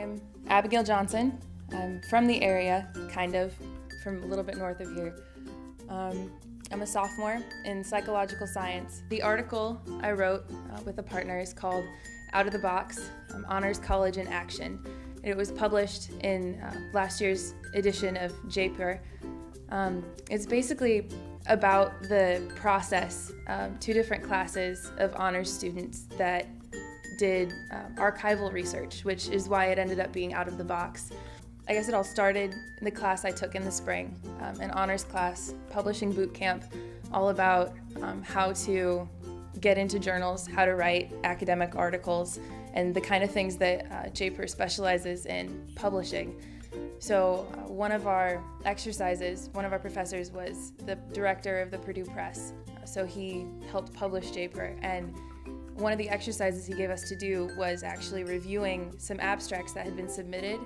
I'm Abigail Johnson. I'm from the area, kind of, from a little bit north of here. I'm a sophomore in psychological science. The article I wrote with a partner is called Out of the Box, Honors College in Action. It was published in last year's edition of JPUR. It's basically about the process, two different classes of honors students that did archival research, which is why it ended up being out of the box. I guess it all started in the class I took in the spring, an honors class, publishing boot camp, all about how to get into journals, how to write academic articles, and the kind of things that JPUR specializes in publishing. So one of our exercises, one of our professors was the director of the Purdue Press, so he helped publish JPUR, and one of the exercises he gave us to do was actually reviewing some abstracts that had been submitted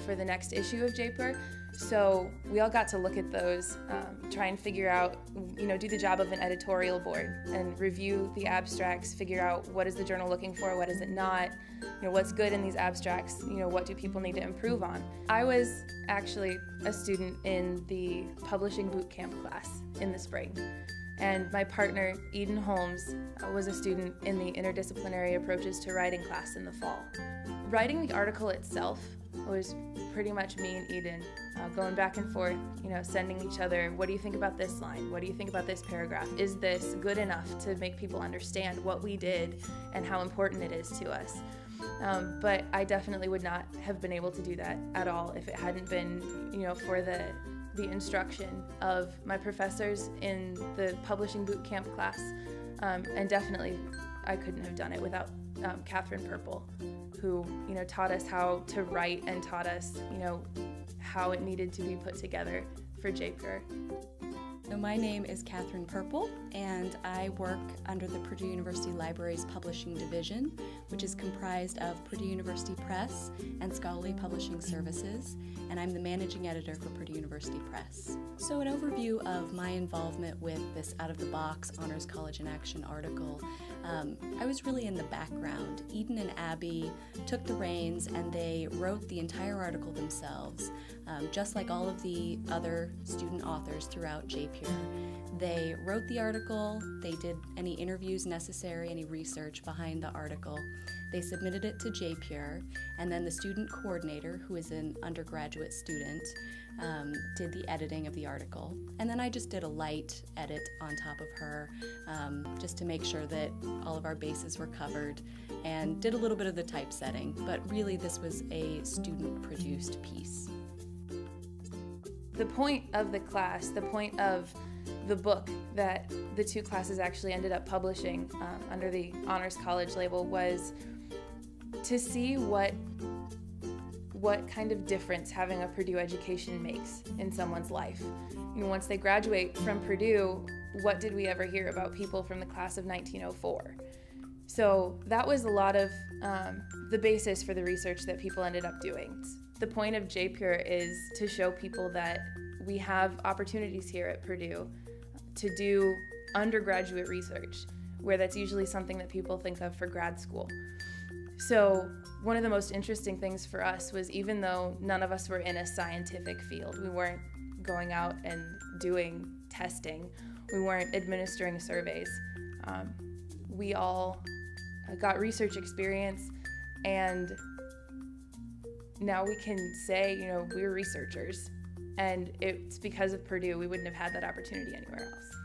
for the next issue of JPUR. So we all got to look at those, try and figure out, do the job of an editorial board and review the abstracts, figure out what is the journal looking for, what is it not, what's good in these abstracts, what do people need to improve on. I was actually a student in the publishing boot camp class in the spring. And my partner, Eden Holmes, was a student in the interdisciplinary approaches to writing class in the fall. Writing the article itself was pretty much me and Eden going back and forth, sending each other, what do you think about this line? What do you think about this paragraph? Is this good enough to make people understand what we did and how important it is to us? But I definitely would not have been able to do that at all if it hadn't been, for the instruction of my professors in the publishing boot camp class, and definitely I couldn't have done it without Katherine Purple, who taught us how to write and taught us how it needed to be put together for JPUR. So my name is Katherine Purple, and I work under the Purdue University Library's Publishing Division, which is comprised of Purdue University Press and Scholarly Publishing Services, and I'm the managing editor for Purdue University Press. So an overview of my involvement with this Out of the Box Honors College in Action article. I was really in the background. Eden and Abby took the reins and they wrote the entire article themselves, just like all of the other student authors throughout JPUR. They wrote the article, they did any interviews necessary, any research behind the article. They submitted it to JPUR, and then the student coordinator, who is an undergraduate student, did the editing of the article. And then I just did a light edit on top of her, just to make sure that all of our bases were covered, and did a little bit of the typesetting. But really, this was a student-produced piece. The point of the class, the point of the book that the two classes actually ended up publishing under the Honors College label was to see what kind of difference having a Purdue education makes in someone's life. Once they graduate from Purdue, what did we ever hear about people from the class of 1904? So that was a lot of the basis for the research that people ended up doing. The point of JPUR is to show people that we have opportunities here at Purdue to do undergraduate research, where that's usually something that people think of for grad school. So one of the most interesting things for us was, even though none of us were in a scientific field, we weren't going out and doing testing, we weren't administering surveys, we all got research experience, and now we can say, we're researchers, and it's because of Purdue. We wouldn't have had that opportunity anywhere else.